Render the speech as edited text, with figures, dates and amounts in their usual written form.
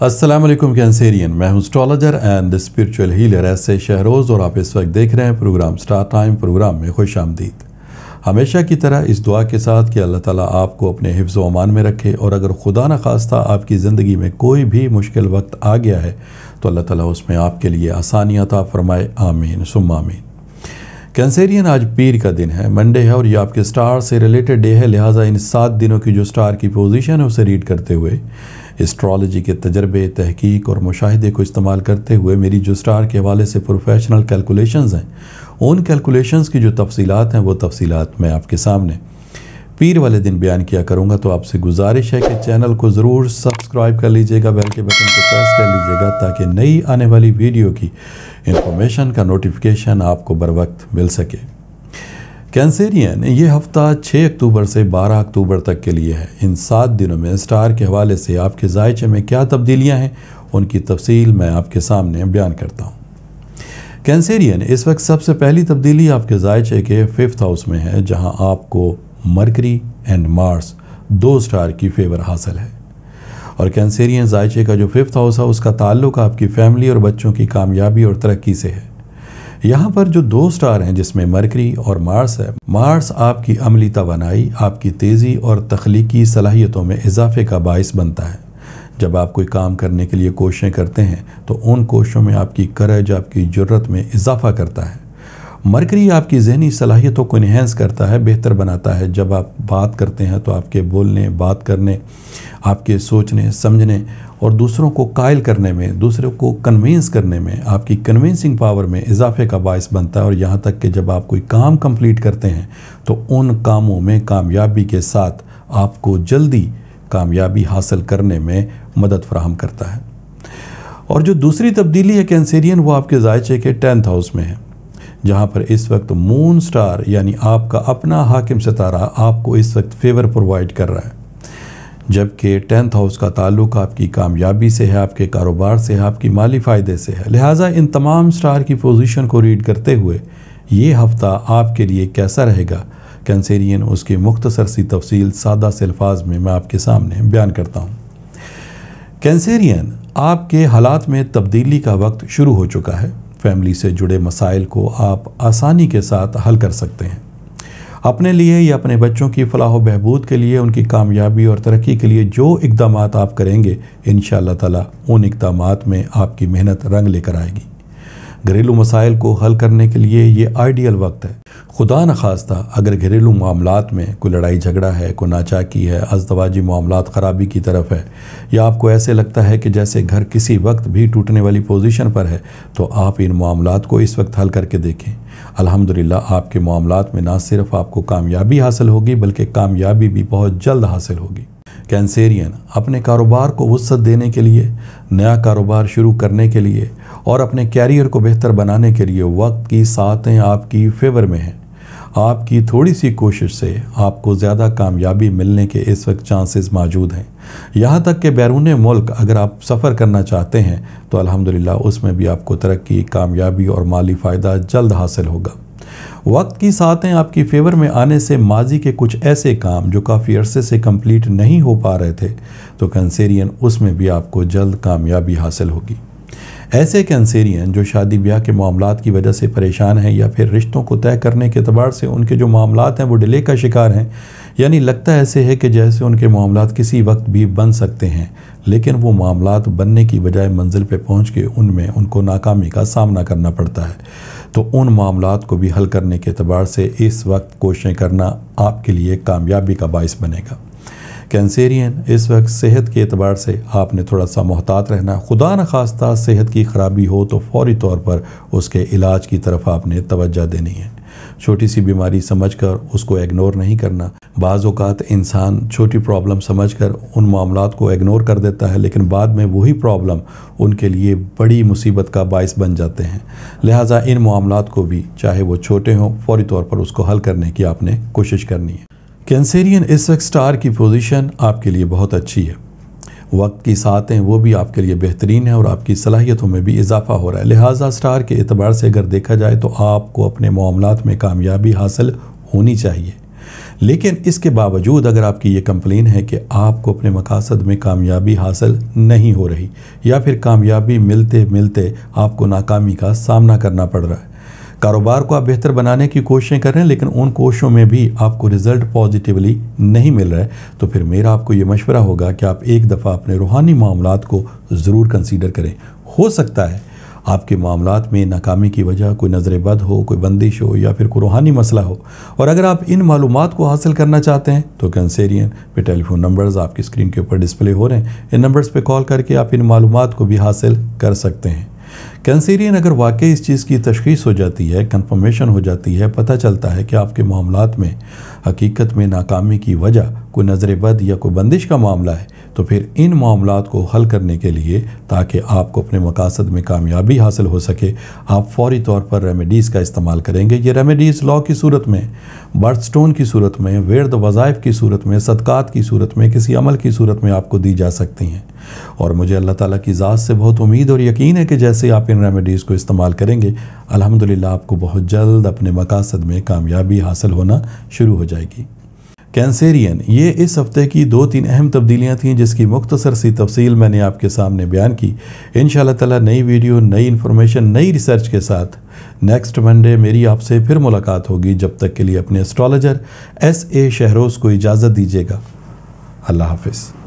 अस्सलाम वालेकुम कैंसेरियन, मैं हूं एस्ट्रोलॉजर एंड स्पिरिचुअल हीलर ऐसे शहरोज़ और आप इस वक्त देख रहे हैं प्रोग्राम स्टार टाइम। प्रोग्राम में खुश आमदीद। हमेशा की तरह इस दुआ के साथ कि अल्लाह ताला आपको अपने हिफ्ज़ व अमान में रखे, और अगर खुदा न खास्ता आपकी ज़िंदगी में कोई भी मुश्किल वक्त आ गया है तो अल्लाह ताला उसमें आपके लिए आसानी अता फ़रमाए। आमीन सुम्मा आमीन। कैंसेरियन, आज पीर का दिन है, मंडे है, और ये आपके स्टार से रिलेटेड डे है। लिहाजा इन 7 दिनों की जो स्टार की पोजीशन है उसे रीड करते हुए, एस्ट्रोलॉजी के तजर्बे, तहकीक और मुशाहिदे को इस्तेमाल करते हुए मेरी जो स्टार के हवाले से प्रोफेशनल कैलकुलेशंस हैं, उन कैलकुलेशंस की जो तफसीलात हैं वो तफसीलात मैं आपके सामने पीर वाले दिन बयान किया करूँगा। तो आपसे गुजारिश है कि चैनल को ज़रूर सब्सक्राइब कर लीजिएगा, बेल के बटन को प्रेस कर लीजिएगा, ताकि नई आने वाली वीडियो की इंफॉर्मेशन का नोटिफिकेशन आपको बर वक्त मिल सके। कैंसेरियन, ये हफ़्ता 6 अक्टूबर से 12 अक्टूबर तक के लिए है। इन 7 दिनों में स्टार के हवाले से आपके जायचे में क्या तब्दीलियाँ हैं, उनकी तफसील मैं आपके सामने बयान करता हूँ। कैंसेरियन, इस वक्त सबसे पहली तब्दीली आपके जायचे के 5th हाउस में है, जहाँ आपको मरकरी एंड मार्स 2 स्टार की फेवर हासिल है। और कैंसेरियन, जायचे का जो 5th हाउस है उसका ताल्लुक आपकी फैमिली और बच्चों की कामयाबी और तरक्की से है। यहाँ पर जो 2 स्टार हैं जिसमें मरकरी और मार्स है, मार्स आपकी अमली तवानाई, आपकी तेज़ी और तख्लीकी सलाहियतों में इजाफे का बाइस बनता है। जब आप कोई काम करने के लिए कोशिशें करते हैं तो उन कोशिशों में आपकी करज, आपकी जुर्रत में इजाफा करता है। मरकरी आपकी जहनी सलाहियतों को इन्हेंस करता है, बेहतर बनाता है। जब आप बात करते हैं तो आपके बोलने, बात करने, आपके सोचने, समझने और दूसरों को कायल करने में, दूसरों को कन्विंस करने में, आपकी कन्विंसिंग पावर में इजाफे का बायस बनता है। और यहाँ तक कि जब आप कोई काम कंप्लीट करते हैं तो उन कामों में कामयाबी के साथ आपको जल्दी कामयाबी हासिल करने में मदद फराहम करता है। और जो दूसरी तब्दीली है कैंसेरियन, वो आपके जायचे के 10th हाउस में है, जहाँ पर इस वक्त मून स्टार यानी आपका अपना हाकिम सितारा आपको इस वक्त फेवर प्रोवाइड कर रहा है। जबकि 10th हाउस का ताल्लुक आपकी कामयाबी से है, आपके कारोबार से है, आपकी माली फ़ायदे से है। लिहाजा इन तमाम स्टार की पोजीशन को रीड करते हुए ये हफ़्ता आपके लिए कैसा रहेगा कैंसेरियन, उसकी मुख्तसर सी तफसील सादा से अल्फाज में मैं आपके सामने बयान करता हूँ। कैंसेरियन, आपके हालात में तब्दीली का वक्त शुरू हो चुका है। फैमिली से जुड़े मसाइल को आप आसानी के साथ हल कर सकते हैं। अपने लिए या अपने बच्चों की फलाह व बहबूद के लिए, उनकी कामयाबी और तरक्की के लिए जो इक़दामात आप करेंगे, इंशाअल्लाह ताला उन इक़दामात में आपकी मेहनत रंग लेकर आएगी। घरेलू मसाइल को हल करने के लिए ये आइडियल वक्त है। खुदा न खास्ता अगर घरेलू मामलात में कोई लड़ाई झगड़ा है, कोई नाचाकी है, अज़दवाजी मामलात ख़राबी की तरफ है, या आपको ऐसे लगता है कि जैसे घर किसी वक्त भी टूटने वाली पोजीशन पर है, तो आप इन मामलात को इस वक्त हल करके देखें। अल्हम्दुलिल्लाह आपके मामलात में ना सिर्फ आपको कामयाबी हासिल होगी, बल्कि कामयाबी भी बहुत जल्द हासिल होगी। कैंसेरियन, अपने कारोबार को वुसअत देने के लिए, नया कारोबार शुरू करने के लिए और अपने कैरियर को बेहतर बनाने के लिए वक्त की सातें आपकी फेवर में हैं। आपकी थोड़ी सी कोशिश से आपको ज़्यादा कामयाबी मिलने के इस वक्त चांसेस मौजूद हैं। यहाँ तक कि बैरून मुल्क अगर आप सफ़र करना चाहते हैं तो अल्हम्दुलिल्लाह उसमें भी आपको तरक्की, कामयाबी और माली फ़ायदा जल्द हासिल होगा। वक्त की सातें आपकी फेवर में आने से माजी के कुछ ऐसे काम जो काफ़ी अरसे से कंप्लीट नहीं हो पा रहे थे, तो कैंसेरियन उसमें भी आपको जल्द कामयाबी हासिल होगी। ऐसे कैंसेरियन जो शादी ब्याह के मामलात की वजह से परेशान हैं, या फिर रिश्तों को तय करने के अतबार से उनके जो मामलात हैं वो डिले का शिकार हैं, यानी लगता ऐसे है कि जैसे उनके मामलात किसी वक्त भी बन सकते हैं, लेकिन वो मामलात बनने की बजाय मंजिल पे पहुंच के उनमें उनको नाकामी का सामना करना पड़ता है, तो उन मामलात को भी हल करने के अतबार से इस वक्त कोशिशें करना आपके लिए कामयाबी का बाइस बनेगा। कैंसेरियन, इस वक्त सेहत के एतबार से आपने थोड़ा सा मोहतात रहना। खुदा न खास्ता सेहत की ख़राबी हो तो फौरी तौर पर उसके इलाज की तरफ आपने तवज्जो देनी है। छोटी सी बीमारी समझकर उसको इग्नोर नहीं करना। बाज़ औक़ात इंसान छोटी प्रॉब्लम समझकर उन मामलात को इग्नोर कर देता है, लेकिन बाद में वही प्रॉब्लम उनके लिए बड़ी मुसीबत का बाइस बन जाते हैं। लिहाजा इन मामलात को भी, चाहे वो छोटे हों, फौरी तौर पर उसको हल करने की आपने कोशिश करनी है। कैंसेरियन, इस वक्त स्टार की पोजीशन आपके लिए बहुत अच्छी है। वक्त की सातें वो भी आपके लिए बेहतरीन है और आपकी सलाहियतों में भी इजाफा हो रहा है। लिहाजा स्टार के एतबार से अगर देखा जाए तो आपको अपने मामलात में कामयाबी हासिल होनी चाहिए। लेकिन इसके बावजूद अगर आपकी ये कंप्लेन है कि आपको अपने मकासद में कामयाबी हासिल नहीं हो रही या फिर कामयाबी मिलते मिलते आपको नाकामी का सामना करना पड़ रहा है, कारोबार को आप बेहतर बनाने की कोशिशें कर रहे हैं लेकिन उन कोशिशों में भी आपको रिजल्ट पॉजिटिवली नहीं मिल रहा है, तो फिर मेरा आपको ये मशवरा होगा कि आप एक दफ़ा अपने रूहानी मामलात को ज़रूर कंसीडर करें। हो सकता है आपके मामलात में नाकामी की वजह कोई नज़र बद हो, कोई बंदिश हो या फिर कोई रूहानी मसला हो, और अगर आप इन मालूमात को हासिल करना चाहते हैं तो कैंसेरियन पे टेलीफोन नंबर्स आपकी स्क्रीन के ऊपर डिस्प्ले हो रहे हैं, इन नंबर्स पे कॉल करके आप इन मालूमात को भी हासिल कर सकते हैं। कैंसेरियन अगर वाकई इस चीज़ की तशख़ीस हो जाती है, कंफर्मेशन हो जाती है, पता चलता है कि आपके मामलात में हकीकत में नाकामी की वजह कोई नज़र बद या कोई बंदिश का मामला है, तो फिर इन मामलात को हल करने के लिए ताकि आपको अपने मकासद में कामयाबी हासिल हो सके, आप फौरी तौर पर रेमेडीज़ का इस्तेमाल करेंगे। ये रेमेडीज़ लॉ की सूरत में, बर्थ स्टोन की सूरत में, विर्द वज़ाइफ की सूरत में, सदक़ात की सूरत में, किसी अमल की सूरत में आपको दी जा सकती हैं। और मुझे अल्लाह ताला की ज़ात से बहुत उम्मीद और यकीन है कि जैसे आप इन रेमेडीज़ को इस्तेमाल करेंगे, अल्हम्दुलिल्लाह आपको बहुत जल्द अपने मकासद में कामयाबी हासिल होना शुरू हो जाएगी। कैंसेरियन, ये इस हफ्ते की 2-3 अहम तब्दीलियाँ थीं जिसकी मुख्तसर सी तफसील मैंने आपके सामने बयान की। इंशाअल्लाह ताला नई वीडियो, नई इन्फॉर्मेशन, नई रिसर्च के साथ नेक्स्ट मंडे मेरी आपसे फिर मुलाकात होगी। जब तक के लिए अपने एस्ट्रोलॉजर SA शहरोज़ को इजाज़त दीजिएगा। अल्लाह हाफ़िज़।